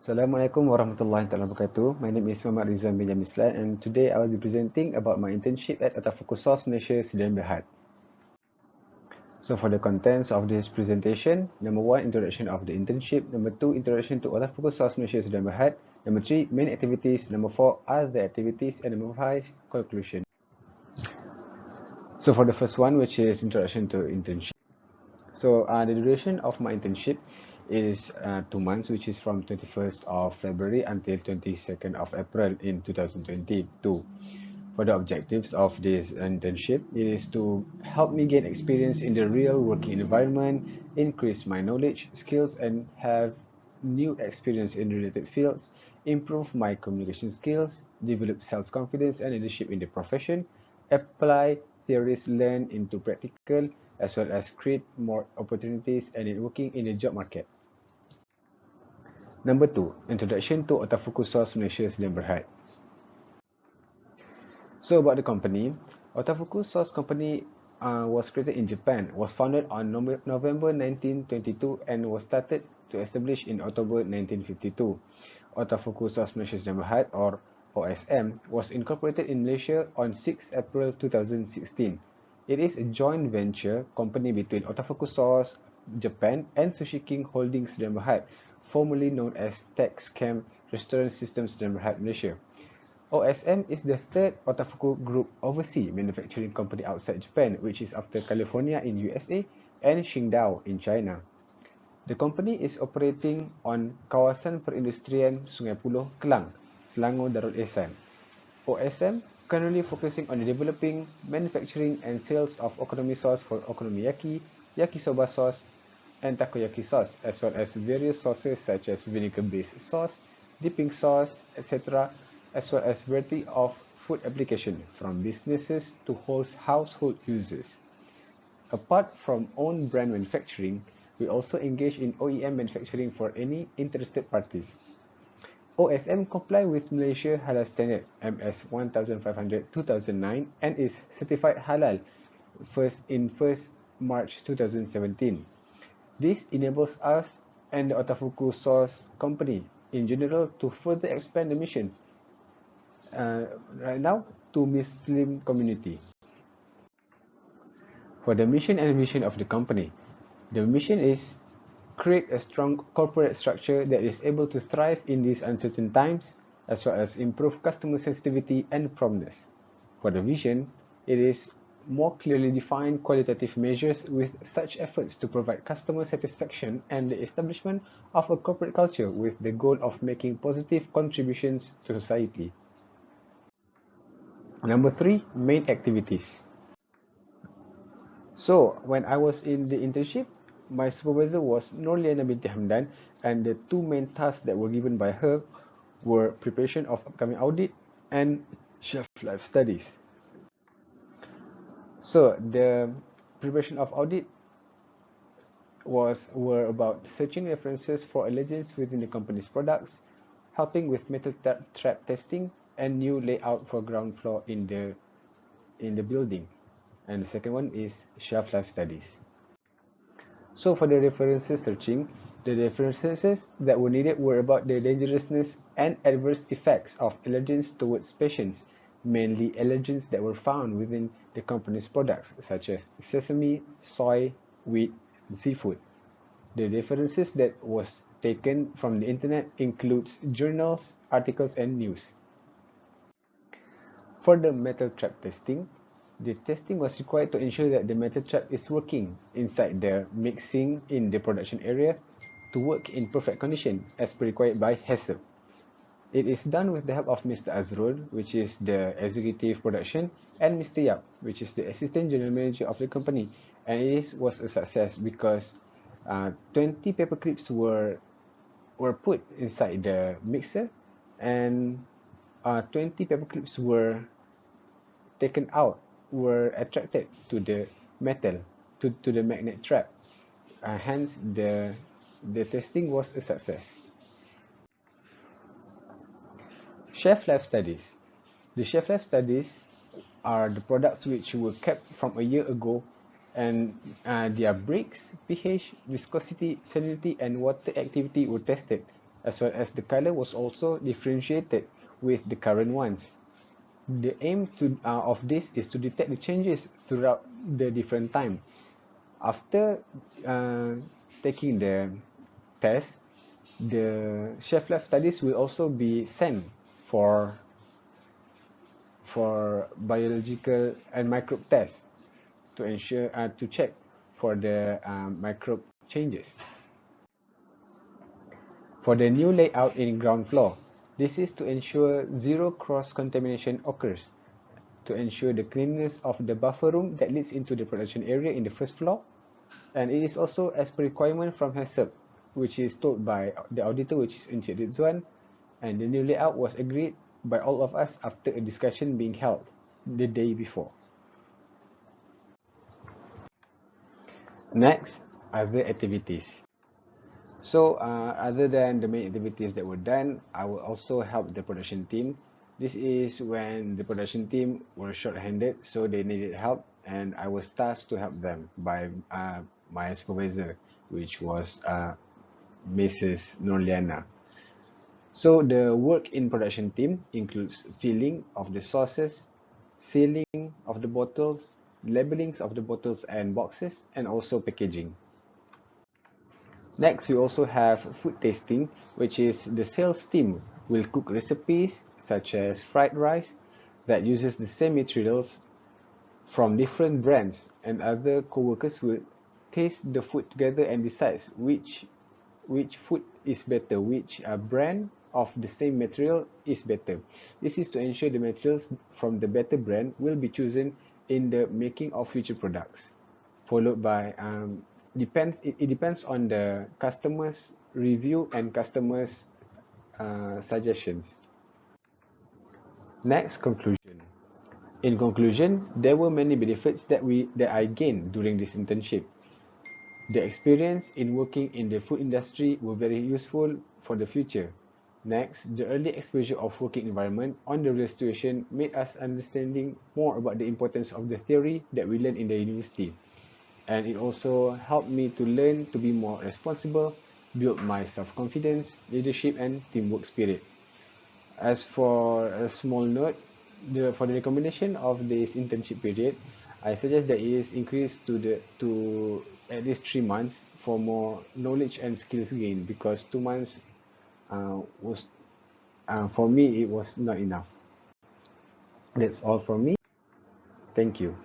Assalamualaikum warahmatullahi wabarakatuh. My name is Muhammad Rizwan bin Yamislan, and today I will be presenting about my internship at Otafuku Malaysia, Sedan Berhad. So for the contents of this presentation, number 1, introduction of the internship, number 2, introduction to Otafuku Malaysia, Sedan Berhad, number 3, main activities, number 4, other activities, and number 5, conclusion. So for the first one, which is introduction to internship. So the duration of my internship is 2 months, which is from 21st of February until 22nd of April in 2022. For the objectives of this internship, it is to help me gain experience in the real working environment, increase my knowledge, skills, and have new experience in related fields, improve my communication skills, develop self-confidence and leadership in the profession, apply theories learned into practical, as well as create more opportunities and networking in the job market. Number 2, introduction to Otafuku Malaysia Sedan Berhad. So about the company, Otafuku Sauce Company was created in Japan, was founded on November 1922 and was started to establish in October 1952. Otafuku Sauce Malaysia Berhad, or OSM, was incorporated in Malaysia on 6 April 2016. It is a joint venture company between Otafuku Sauce Japan and Sushi King Holdings Berhad, formerly known as Texcam Restaurant Systems Berhad, Malaysia. OSM is the third Otafuku Group overseas manufacturing company outside Japan, which is after California in USA and Qingdao in China. The company is operating on kawasan perindustrian Sungai Puloh, Kelang, Selangor Darul Ihsan. OSM currently focusing on developing, manufacturing and sales of okonomi sauce for okonomiyaki, yakisoba sauce, and takoyaki sauce, as well as various sauces such as vinegar-based sauce, dipping sauce, etc., as well as variety of food application from businesses to household users. Apart from own brand manufacturing, we also engage in OEM manufacturing for any interested parties. OSM comply with Malaysia Halal Standard MS 1500-2009 and is certified halal in 1st March 2017. This enables us and the Otafuku Sauce Company in general to further expand the mission right now to Muslim community. For the mission and vision of the company, the mission is create a strong corporate structure that is able to thrive in these uncertain times, as well as improve customer sensitivity and promptness. For the vision, it is more clearly defined qualitative measures with such efforts to provide customer satisfaction and the establishment of a corporate culture with the goal of making positive contributions to society. Number 3, main activities. So, when I was in the internship, my supervisor was Nurliana binti Hamdan, and the two main tasks that were given by her were preparation of upcoming audit and chef life studies. So, the preparation of audit were about searching references for allergens within the company's products, helping with metal trap testing, and new layout for ground floor in the building. And the second one is shelf life studies. So for the references searching, the references that were needed were about the dangerousness and adverse effects of allergens towards patients, mainly allergens that were found within the company's products such as sesame, soy, wheat, and seafood. The references that was taken from the internet includes journals, articles, and news. For the metal trap testing, the testing was required to ensure that the metal trap is working inside the mixing in the production area to work in perfect condition as per required by HACCP. It is done with the help of Mr. Azrul, which is the executive production, and Mr. Yap, which is the assistant general manager of the company. And it was a success because 20 paper clips were put inside the mixer, and 20 paper clips were taken out, were attracted to the metal, to the magnet trap. Hence, the testing was a success. Shelf life studies. The shelf life studies are the products which were kept from a year ago, and their breaks, pH, viscosity, salinity, and water activity were tested as well as the color was also differentiated with the current ones. The aim of this is to detect the changes throughout the different time. After taking the test, the shelf life studies will also be sent for biological and microbe tests to ensure to check for the microbe changes. For the new layout in ground floor, this is to ensure zero cross-contamination occurs, to ensure the cleanliness of the buffer room that leads into the production area in the first floor, and it is also as per requirement from HACCP, which is told by the auditor, which is Encik Rizwan, and the new layout was agreed by all of us after a discussion being held the day before. Next, other activities. So other than the main activities that were done, I will also help the production team. This is when the production team were short-handed, so they needed help, and I was tasked to help them by my supervisor, which was Mrs. Norliana. So the work in production team includes filling of the sauces, sealing of the bottles, labelings of the bottles and boxes, and also packaging. Next, we also have food tasting, which is the sales team will cook recipes such as fried rice that uses the same materials from different brands, and other co-workers will taste the food together and decides which food is better, which brand of the same material is better. This is to ensure the materials from the better brand will be chosen in the making of future products, followed by it depends on the customers' review and customers' suggestions. Next, conclusion. In conclusion, there were many benefits that I gained during this internship. The experience in working in the food industry were very useful for the future. Next, the early exposure of working environment on the real situation made us understanding more about the importance of the theory that we learned in the university. And it also helped me to learn to be more responsible, build my self-confidence, leadership, and teamwork spirit. As for a small note, for the recommendation of this internship period, I suggest that it is increased to at least 3 months for more knowledge and skills gain, because 2 months was for me it was not enough. That's all from me. Thank you.